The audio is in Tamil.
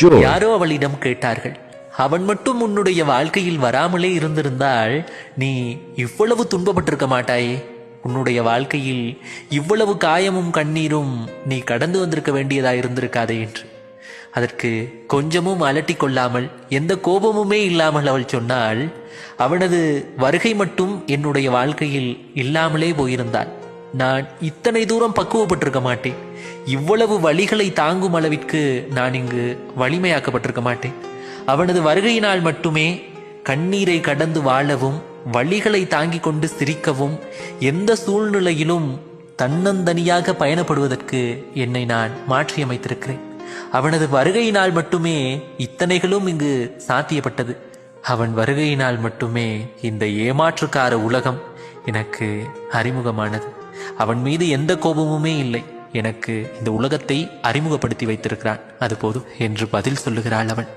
யாரோ அவளிடம் கேட்டார்கள், அவன் மட்டும் உன்னுடைய வாழ்க்கையில் வராமலே இருந்திருந்தால் நீ இவ்வளவு துன்பப்பட்டிருக்க மாட்டாயே, உன்னுடைய வாழ்க்கையில் இவ்வளவு காயமும் கண்ணீரும் நீ கடந்து வந்திருக்க வேண்டியதா இருந்திருக்காதே என்று. அதற்கு கொஞ்சமும் அலட்டி கொள்ளாமல், எந்த கோபமுமே இல்லாமல் அவள் சொன்னாள், அவனது வருகை மட்டும் என்னுடைய வாழ்க்கையில் இல்லாமலே போயிருந்தாள் நான் இத்தனை தூரம் பக்குவப்பட்டிருக்க மாட்டேன், இவ்வளவு வழிகளை தாங்கும் அளவிற்கு நான் இங்கு வலிமையாக்கப்பட்டிருக்க மாட்டேன். அவனது வருகையினால் மட்டுமே கண்ணீரை கடந்து வாழவும், வழிகளை தாங்கிக் கொண்டு சிரிக்கவும், எந்த சூழ்நிலையிலும் தன்னந்தனியாக பயணப்படுவதற்கு என்னை நான் மாற்றியமைத்திருக்கிறேன். அவனது வருகையினால் மட்டுமே இத்தனைகளும் இங்கு சாத்தியப்பட்டது. அவன் வருகையினால் மட்டுமே இந்த ஏமாற்றுக்கார உலகம் எனக்கு அறிமுகமானது. அவன் மீது எந்த கோபமுமே இல்லை, எனக்கு இந்த உலகத்தை அறிமுகப்படுத்தி வைத்திருக்கிறான், அது போதும் என்று பதில் சொல்லுகிறாள் அவள்.